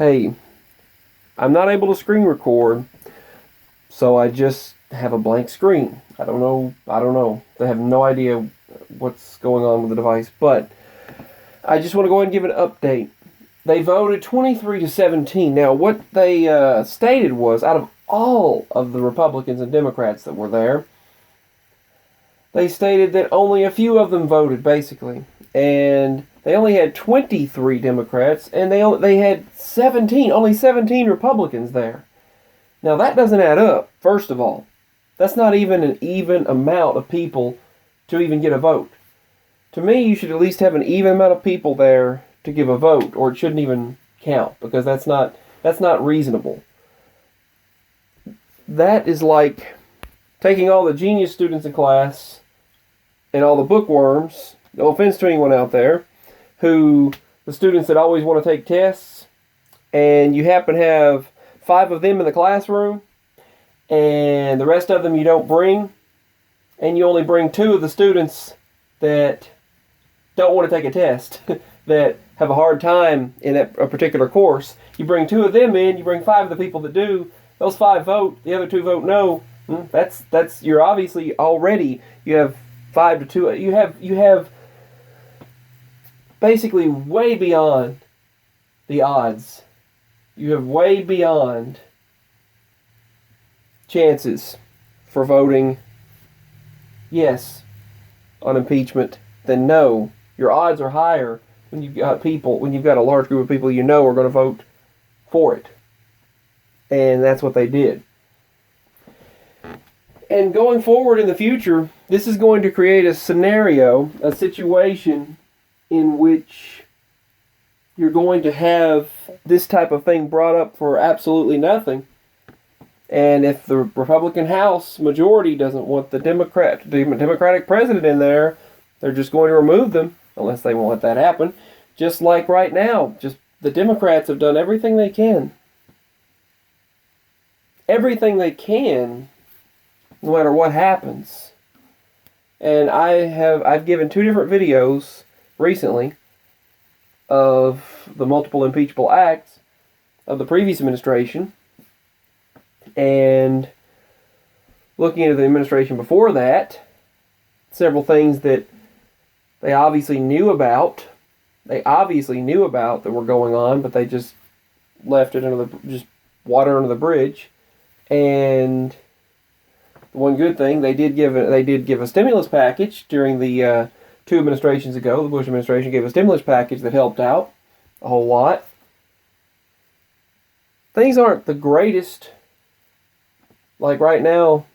hey, I'm not able to screen record, so I just have a blank screen. I don't know. They have no idea what's going on with the device, but I just want to go ahead and give an update. They voted 23-17. Now, what they stated was, out of all of the Republicans and Democrats that were there, they stated that only a few of them voted, basically. And they only had 23 Democrats, and they had only 17 Republicans there. Now, that doesn't add up, first of all. That's not even an even amount of people to even get a vote. To me, you should at least have an even amount of people there to give a vote, or it shouldn't even count, because that's not reasonable. That is like taking all the genius students in class and all the bookworms, no offense to anyone out there, the students that always want to take tests, and you happen to have 5 of them in the classroom, and the rest of them you don't bring, and you only bring 2 of the students that don't want to take a test, that have a hard time in a particular course. You bring 2 of them in, you bring 5 of the people that do, those 5 vote, the other 2 vote no. You're obviously already, you have 5 to 2, you have basically way beyond the odds. You have way beyond chances for voting yes on impeachment than no. Your odds are higher when you've got a large group of people you know are going to vote for it. And that's what they did. And going forward in the future, this is going to create a situation in which you're going to have this type of thing brought up for absolutely nothing. And if the Republican House majority doesn't want the Democratic president in there, they're just going to remove them, unless they won't let that happen. Just like right now, just the Democrats have done everything they can. Everything they can, no matter what happens. And I've given 2 different videos recently of the multiple impeachable acts of the previous administration, and looking into the administration before that, several things that they obviously knew about that were going on, but they just left it just water under the bridge. And one good thing, they did give a stimulus package during the 2 administrations ago. The Bush administration gave a stimulus package that helped out a whole lot. Things aren't the greatest. Like right now,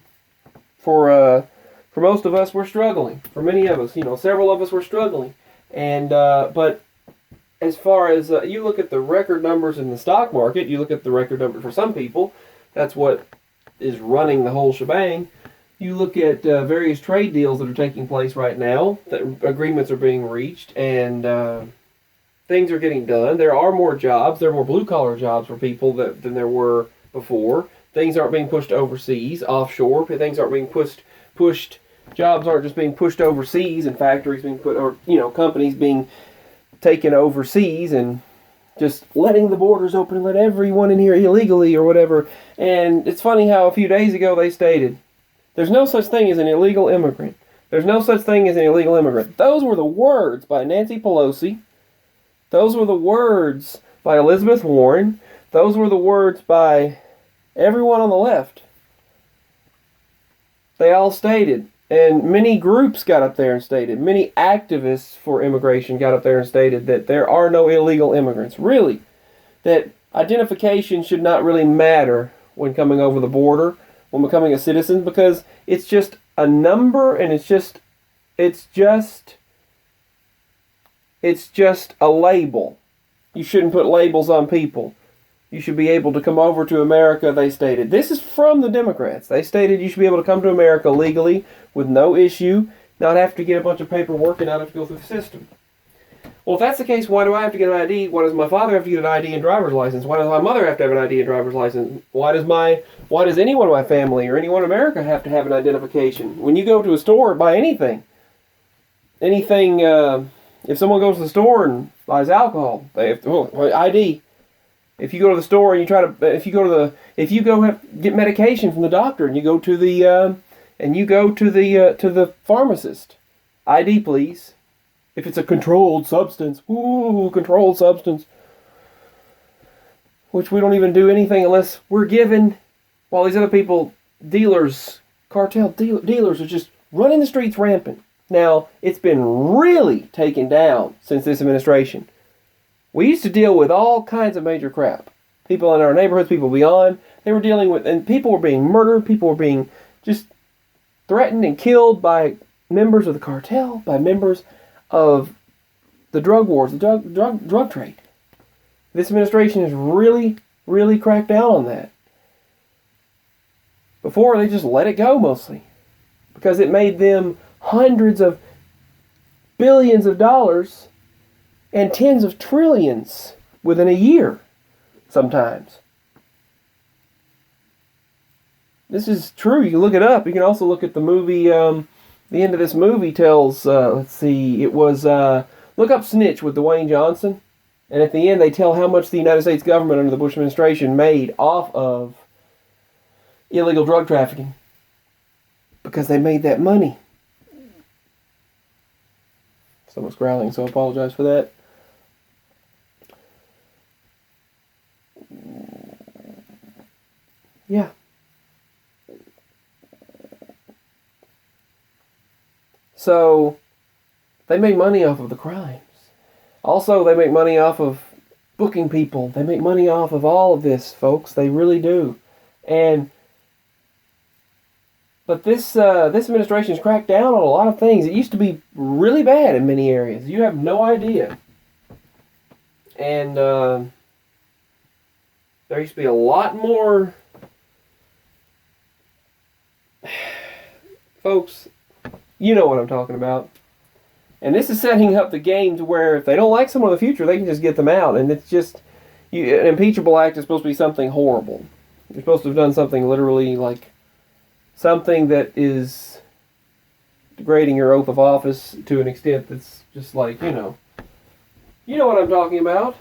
for most of us, we're struggling. For many of us, several of us were struggling. And but as far as you look at the record numbers in the stock market, you look at the record number for some people. That's what is running the whole shebang. You look at various trade deals that are taking place right now, that agreements are being reached, and things are getting done. There are more jobs. There are more blue-collar jobs for people than there were before. Things aren't being pushed overseas, offshore. Things aren't being pushed. Jobs aren't just being pushed overseas, and factories being companies being taken overseas, and just letting the borders open and let everyone in here illegally or whatever. And it's funny how a few days ago they stated, there's no such thing as an illegal immigrant. There's no such thing as an illegal immigrant. Those were the words by Nancy Pelosi. Those were the words by Elizabeth Warren. Those were the words by everyone on the left. They all stated, and many groups got up there and stated, many activists for immigration got up there and stated that there are no illegal immigrants. Really, that identification should not really matter when coming over the border, when becoming a citizen, because it's just a number, and it's just a label. You shouldn't put labels on people. You should be able to come over to America, they stated. This is from the Democrats. They stated you should be able to come to America legally with no issue, not have to get a bunch of paperwork, and not have to go through the system. Well, if that's the case, why do I have to get an ID? Why does my father have to get an ID and driver's license? Why does my mother have to have an ID and driver's license? Why does anyone in my family or anyone in America have to have an identification? When you go to a store and buy anything, if someone goes to the store and buys alcohol, they have to, ID. If you go to the store and you try to, if you go get medication from the doctor and you go to the to the pharmacist, ID please. If it's a controlled substance, controlled substance, which we don't even do anything unless we're given, while these other people, dealers, cartel dealers are just running the streets rampant. Now, it's been really taken down since this administration. We used to deal with all kinds of major crap. People in our neighborhoods, people beyond, they were dealing with, and people were being murdered, people were being just threatened and killed by members of the cartel, by members of the drug wars, the drug trade. This administration has really, really cracked down on that. Before, they just let it go mostly, because it made them hundreds of billions of dollars and tens of trillions within a year, sometimes. This is true. You can look it up. You can also look at the movie. The end of this movie tells, let's see, it was, look up Snitch with Dwayne Johnson. And at the end, they tell how much the United States government under the Bush administration made off of illegal drug trafficking. Because they made that money. Someone's growling, so I apologize for that. Yeah. So, they make money off of the crimes. Also, they make money off of booking people. They make money off of all of this, folks. They really do. But this administration's cracked down on a lot of things. It used to be really bad in many areas. You have no idea. And there used to be a lot more. Folks, you know what I'm talking about. And this is setting up the game to where if they don't like someone in the future, they can just get them out. And it's just, an impeachable act is supposed to be something horrible. You're supposed to have done something literally like something that is degrading your oath of office to an extent that's just like, you know what I'm talking about.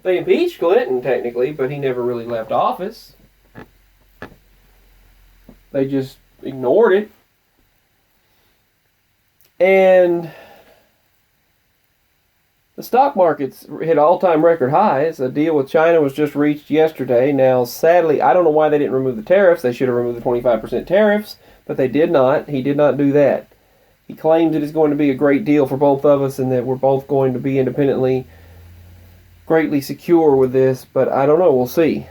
They impeached Clinton, technically, but he never really left office. They just ignored it. And the stock markets hit all-time record highs. A deal with China was just reached yesterday. Now, sadly, I don't know why they didn't remove the tariffs. They should have removed the 25% tariffs, but they did not. He did not do that. He claims it is going to be a great deal for both of us and that we're both going to be independently greatly secure with this, but I don't know. We'll see.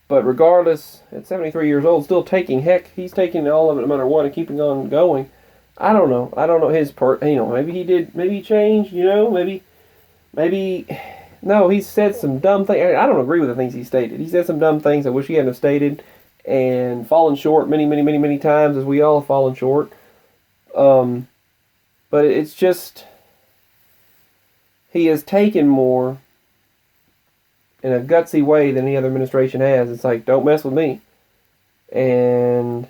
But regardless, at 73 years old, still taking, he's taking all of it no matter what and keeping on going. I don't know. I don't know his maybe he did, maybe he changed, maybe, no, he said some dumb things. I don't agree with the things he stated. He said some dumb things I wish he hadn't have stated and fallen short many, many, many, many times, as we all have fallen short. But it's just, he has taken more in a gutsy way than any other administration has. It's like, don't mess with me. And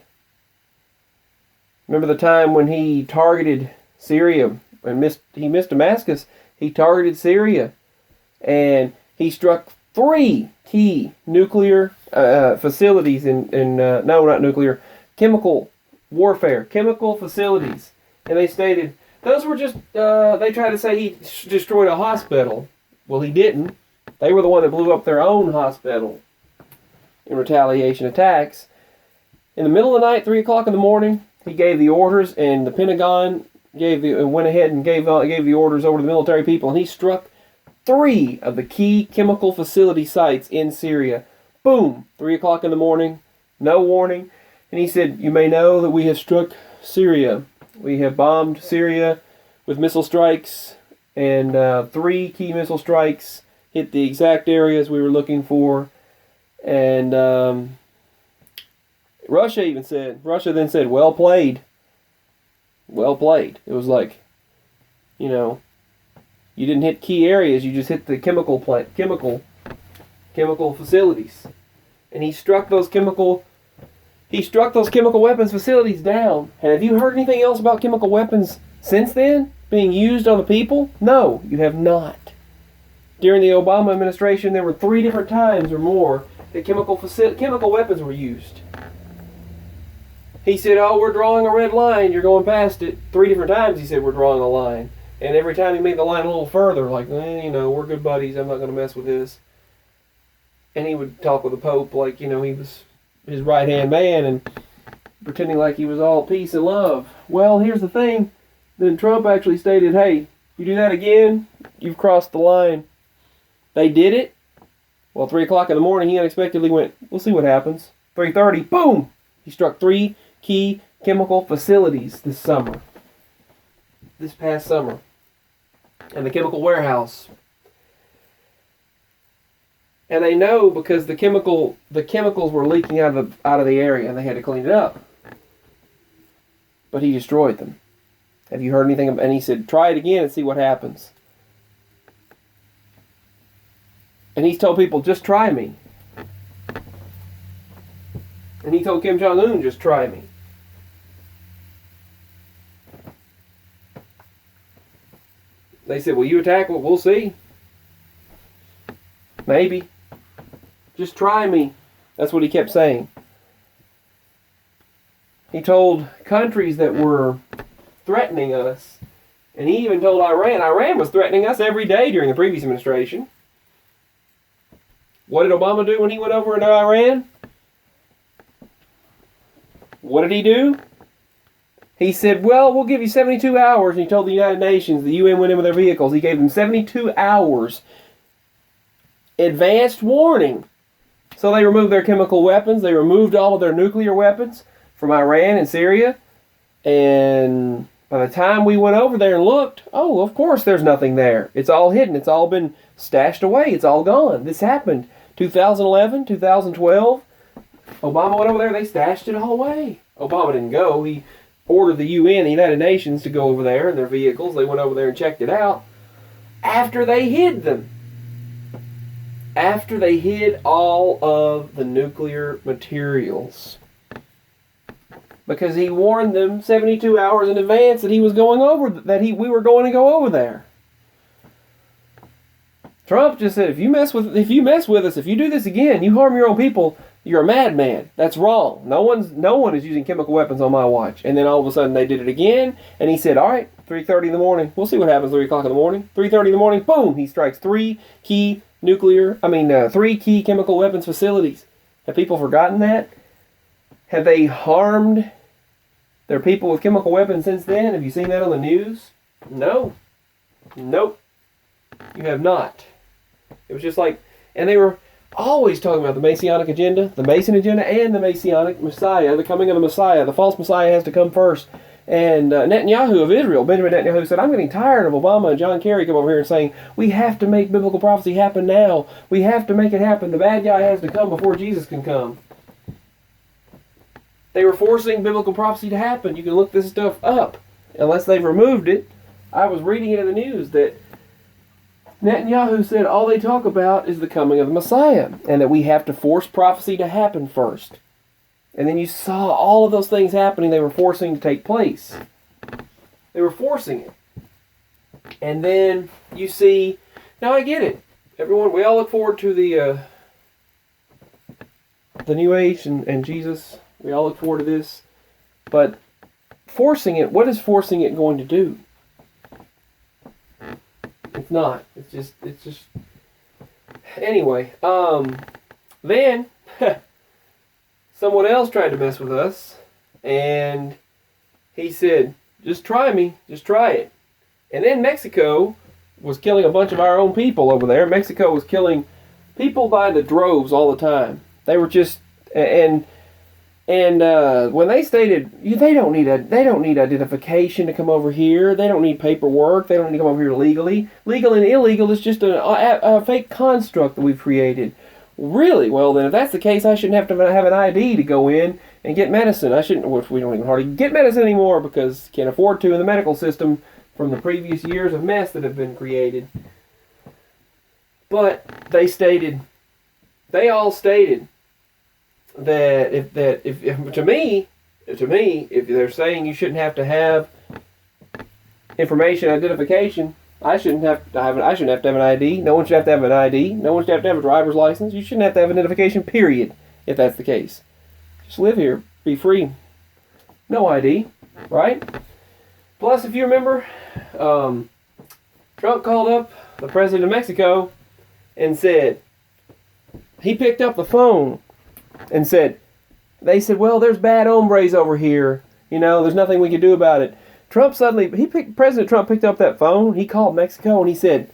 remember the time when he targeted Syria and he missed Damascus? He targeted Syria, and he struck 3 key nuclear facilities chemical warfare, chemical facilities. And they stated those were just, they tried to say he destroyed a hospital. Well, he didn't. They were the one that blew up their own hospital in retaliation attacks. In the middle of the night, 3 o'clock in the morning, he gave the orders, and the Pentagon went ahead and gave the orders over to the military people, and he struck 3 of the key chemical facility sites in Syria. Boom! 3 o'clock in the morning, no warning. And he said, you may know that we have struck Syria. We have bombed Syria with missile strikes, and 3 key missile strikes hit the exact areas we were looking for. And Russia then said, well played. Well played. It was like, you didn't hit key areas, you just hit the chemical facilities. And he struck those chemical weapons facilities down. And have you heard anything else about chemical weapons since then? being used on the people? No, you have not. During the Obama administration, there were 3 different times or more that chemical weapons were used. He said, oh, we're drawing a red line, you're going past it. 3 different times he said, we're drawing a line. And every time he made the line a little further, like, we're good buddies, I'm not going to mess with this. And he would talk with the Pope like, he was his right-hand man and pretending like he was all peace and love. Well, here's the thing. Then Trump actually stated, hey, you do that again, you've crossed the line. They did it. Well, 3 o'clock in the morning, he unexpectedly went, we'll see what happens. 3:30, boom! He struck 3 key chemical facilities this past summer. And the chemical warehouse. And they know because the chemicals were leaking out of the area and they had to clean it up. But he destroyed them. Have you heard anything? And he said, try it again and see what happens. And he's told people, just try me. And he told Kim Jong-un, just try me. They said, will you attack? Well, we'll see. Maybe. Just try me. That's what he kept saying. He told countries that were threatening us, and he even told Iran. Iran was threatening us every day during the previous administration. What did Obama do when he went over into Iran? What did he do? He said, well, we'll give you 72 hours. And he told the United Nations, the UN went in with their vehicles. He gave them 72 hours advanced warning. So they removed their chemical weapons. They removed all of their nuclear weapons from Iran and Syria. And by the time we went over there and looked, oh, of course there's nothing there. It's all hidden. It's all been stashed away. It's all gone. This happened 2011, 2012. Obama went over there. They stashed it all away. Obama didn't go. He ordered the UN, the United Nations, to go over there in their vehicles. They went over there and checked it out after they hid them. After they hid all of the nuclear materials. Because he warned them 72 hours in advance that he was going over, we were going to go over there. Trump just said, if you mess with us, if you do this again, you harm your own people, you're a madman. That's wrong. No one is using chemical weapons on my watch. And then all of a sudden they did it again, and he said, all right, 3:30 in the morning. We'll see what happens 3 o'clock in the morning. 3:30 in the morning, boom, he strikes 3 key chemical weapons facilities. Have people forgotten that? Have they harmed their people with chemical weapons since then? Have you seen that on the news? No. Nope. You have not. It was just like, and they were always talking about the Messianic agenda, the Mason agenda, and the Messianic Messiah, the coming of the Messiah. The false Messiah has to come first. And Netanyahu of Israel, Benjamin Netanyahu, said, I'm getting tired of Obama and John Kerry come over here and saying, we have to make biblical prophecy happen now. We have to make it happen. The bad guy has to come before Jesus can come. They were forcing biblical prophecy to happen. You can look this stuff up. Unless they've removed it. I was reading it in the news that Netanyahu said all they talk about is the coming of the Messiah, and that we have to force prophecy to happen first. And then you saw all of those things happening they were forcing to take place. They were forcing it. And then you see, now I get it. Everyone, we all look forward to the New Age and Jesus. We all look forward to this. But forcing it, what is forcing it going to do? It's not. It's just. Anyway, then someone else tried to mess with us, and he said, just try me, just try it. And then Mexico was killing a bunch of our own people over there. Mexico was killing people by the droves all the time. They were just, and when they stated they don't need identification to come over here, they don't need paperwork, they don't need to come over here legally. Legal and illegal is just a fake construct that we've created. Really? Well, then if that's the case, I shouldn't have to have an ID to go in and get medicine. We don't even hardly get medicine anymore because can't afford to in the medical system from the previous years of mess that have been created. But they all stated that if to me, if they're saying you shouldn't have to have information identification. I shouldn't have to have an ID. No one should have to have an ID. No one should have to have a driver's license. You shouldn't have to have an identification, period, if that's the case. Just live here. Be free. No ID, right? Plus, if you remember, Trump called up the president of Mexico and said, he picked up the phone and said, they said, well, there's bad hombres over here. There's nothing we can do about it. President Trump picked up that phone, he called Mexico, and he said,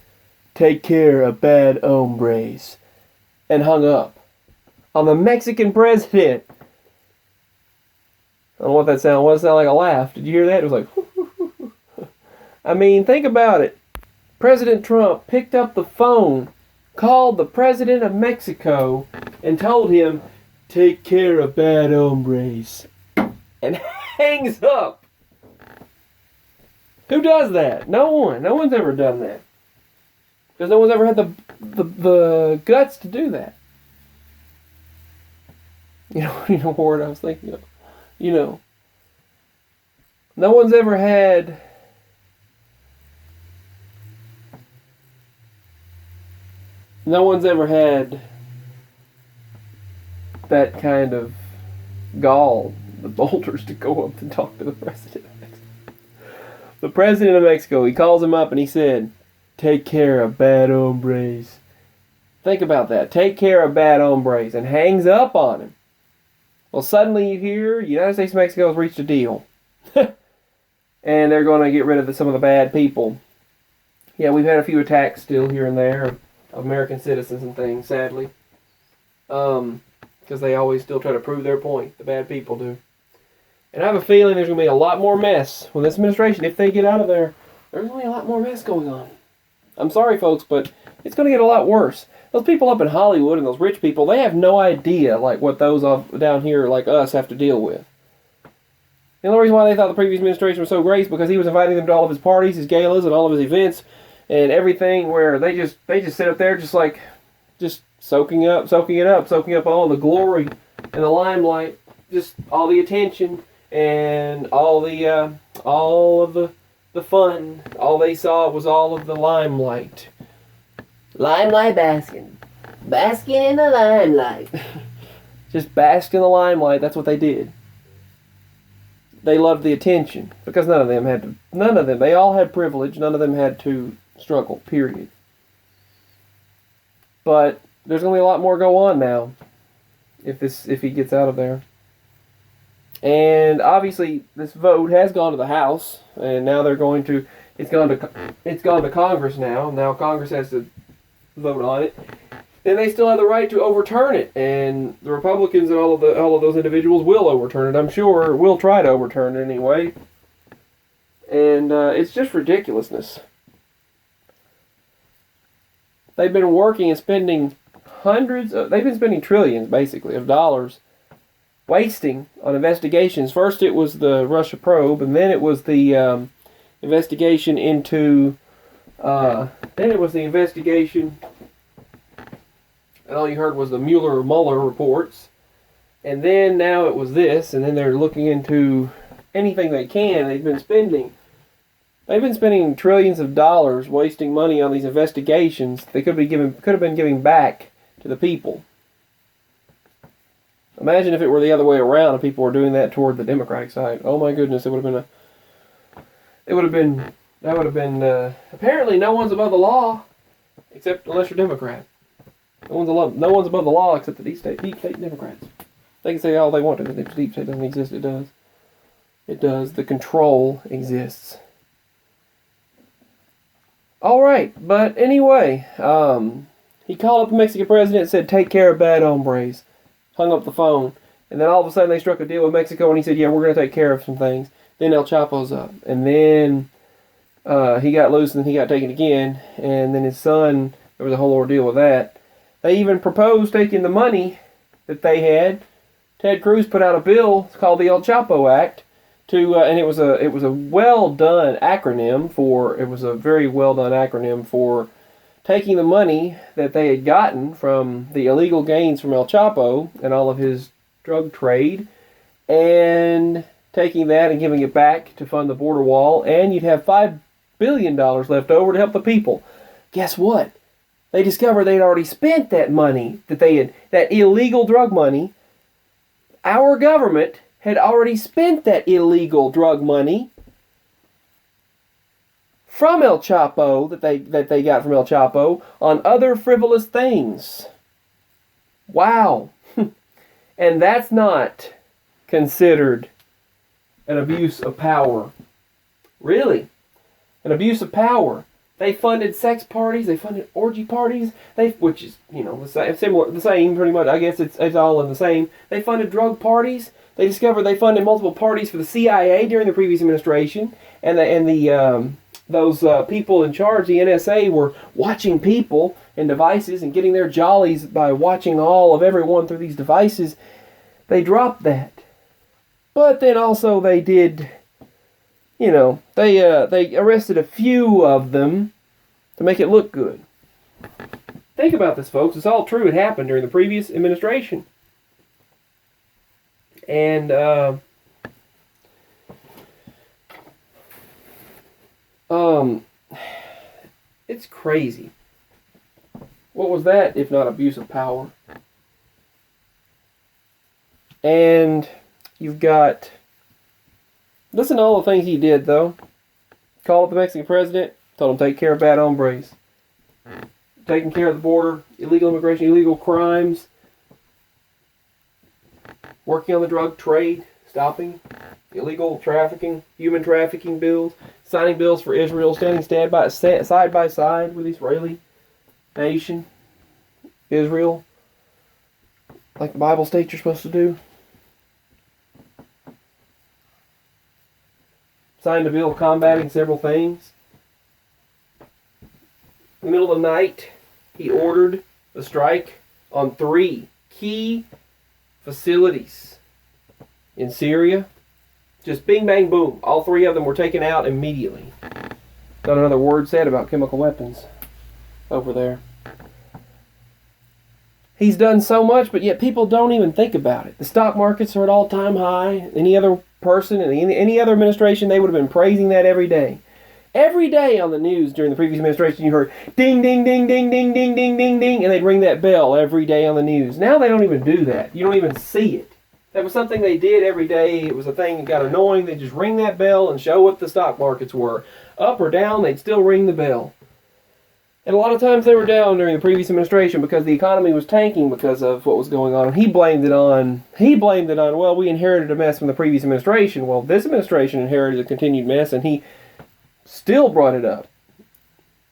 take care of bad hombres, and hung up on the Mexican president. I don't know what that sounded. What it sounded like a laugh. Did you hear that? It was like, I mean, think about it. President Trump picked up the phone, called the president of Mexico, and told him, take care of bad hombres, and hangs up. Who does that? No one. No one's ever done that. Because no one's ever had the guts to do that. You know what word I was thinking of? No one's ever had that kind of gall, the boulders, to go up and talk to the president of Mexico. The president of Mexico, he calls him up and he said, take care of bad hombres. Think about that. Take care of bad hombres, and hangs up on him. Well, suddenly you hear United States and Mexico has reached a deal. And they're going to get rid of some of the bad people. Yeah, we've had a few attacks still here and there of American citizens and things, sadly. Because they always still try to prove their point. The bad people do. And I have a feeling there's going to be a lot more mess with this administration. If they get out of there, there's going to be a lot more mess going on. I'm sorry, folks, but it's going to get a lot worse. Those people up in Hollywood and those rich people, they have no idea what those down here like us have to deal with. The only reason why they thought the previous administration was so great is because he was inviting them to all of his parties, his galas, and all of his events, and everything, where they just sit up there just soaking it up all the glory and the limelight, just all the attention and all of the fun. All they saw was all of the limelight. Limelight basking in the limelight. Just bask in the limelight. That's what they did. They loved the attention because none of them. They all had privilege. None of them had to struggle. Period. But there's going to be a lot more go on now if he gets out of there. And obviously, this vote has gone to the House, and now it's gone to Congress now. Now Congress has to vote on it. Then they still have the right to overturn it, and the Republicans and all of those individuals will overturn it. I'm sure will try to overturn it anyway. And it's just ridiculousness. They've been working and spending they've been spending trillions, basically, of dollars wasting on investigations. First it was the Russia probe, and then it was the investigation into, and all you heard was the Mueller reports, and then now it was this, and then they're looking into anything they can. They've been spending trillions of dollars wasting money on these investigations they could have been giving back to the people. Imagine if it were the other way around and people were doing that toward the Democratic side. Oh my goodness, that would have been apparently no one's above the law, except unless you're Democrat. No one's above the law except the deep state Democrats. They can say all they want to. The deep state doesn't exist. It does. It does. The control exists. All right, but anyway, he called up the Mexican president and said, take care of bad hombres. Hung up the phone. And then all of a sudden they struck a deal with Mexico and he said, yeah, we're going to take care of some things. Then El Chapo's up. And then he got loose and then he got taken again. And then his son, there was a whole ordeal with that. They even proposed taking the money that they had. Ted Cruz put out a bill called the El Chapo Act. And it was a very well done acronym for taking the money that they had gotten from the illegal gains from El Chapo and all of his drug trade, and taking that and giving it back to fund the border wall, and you'd have $5 billion left over to help the people. Guess what? They discovered they'd already spent that money, that illegal drug money. Our government had already spent that illegal drug money from El Chapo, that they got from El Chapo, on other frivolous things. Wow. And that's not considered an abuse of power. Really? An abuse of power. They funded sex parties, they funded orgy parties, which is, the same pretty much. I guess it's all in the same. They funded drug parties. They discovered they funded multiple parties for the CIA during the previous administration, and those people in charge, the NSA, were watching people and devices and getting their jollies by watching all of everyone through these devices. They dropped that. But then also they did, they arrested a few of them to make it look good. Think about this, folks. It's all true. It happened during the previous administration. And it's crazy. What was that if not abuse of power? And you've got, listen to all the things he did, though. Called up the Mexican president, told him take care of bad hombres. Taking care of the border, illegal immigration, illegal crimes. Working on the drug trade, stopping illegal trafficking, human trafficking bills, signing bills for Israel, standing side by side with the Israeli nation, Israel, like the Bible states you're supposed to do. Signed a bill combating several things. In the middle of the night, he ordered a strike on 3 key facilities in Syria. Just bing, bang, boom. All 3 of them were taken out immediately. Not another word said about chemical weapons over there. He's done so much, but yet people don't even think about it. The stock markets are at all-time high. Any other person in any other administration, they would have been praising that every day. Every day on the news during the previous administration, you heard ding, ding, ding, ding, ding, ding, ding, ding, ding, and they'd ring that bell every day on the news. Now they don't even do that. You don't even see it. That was something they did every day. It was a thing that got annoying. They'd just ring that bell and show what the stock markets were. Up or down, they'd still ring the bell. And a lot of times they were down during the previous administration because the economy was tanking because of what was going on. And he blamed it on, well, we inherited a mess from the previous administration. Well, this administration inherited a continued mess, and he still brought it up.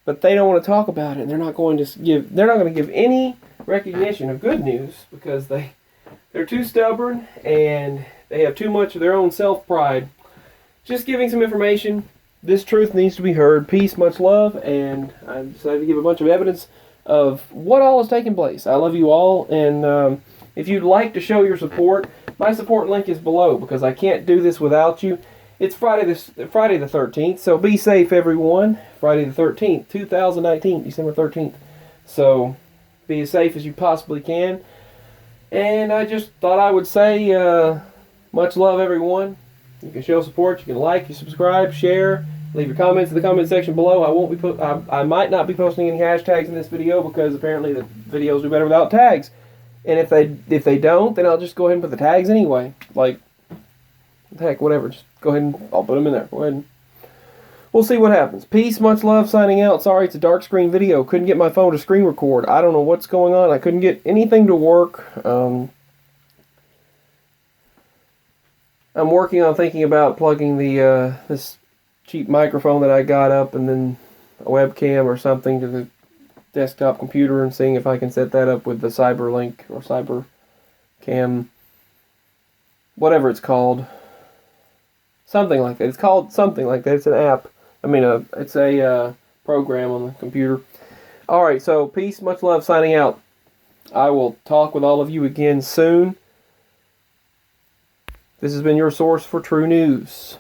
But they don't want to talk about it, and they're not going to give any recognition of good news because they're too stubborn and they have too much of their own self-pride. Just giving some information. This truth needs to be heard. Peace, much love, and I decided to give a bunch of evidence of what all is taking place. I love you all, and if you'd like to show your support, my support link is below because I can't do this without you. It's Friday the 13th, so be safe, everyone. Friday the 13th, 2019, December 13th. So be as safe as you possibly can. And I just thought I would say much love, everyone. You can show support. You can like, you subscribe, share, leave your comments in the comment section below. I might not be posting any hashtags in this video because apparently the videos do better without tags. And if they don't, then I'll just go ahead and put the tags anyway. Like, heck, whatever. Just go ahead and I'll put them in there. Go ahead and we'll see what happens. Peace, much love, signing out. Sorry, it's a dark screen video. Couldn't get my phone to screen record. I don't know what's going on. I couldn't get anything to work. I'm working on thinking about plugging the this cheap microphone that I got up and then a webcam or something to the desktop computer and seeing if I can set that up with the CyberLink or CyberCam, whatever it's called. Something like that. It's called something like that. It's an app. It's a program on the computer. Alright, so peace, much love, signing out. I will talk with all of you again soon. This has been your source for true news.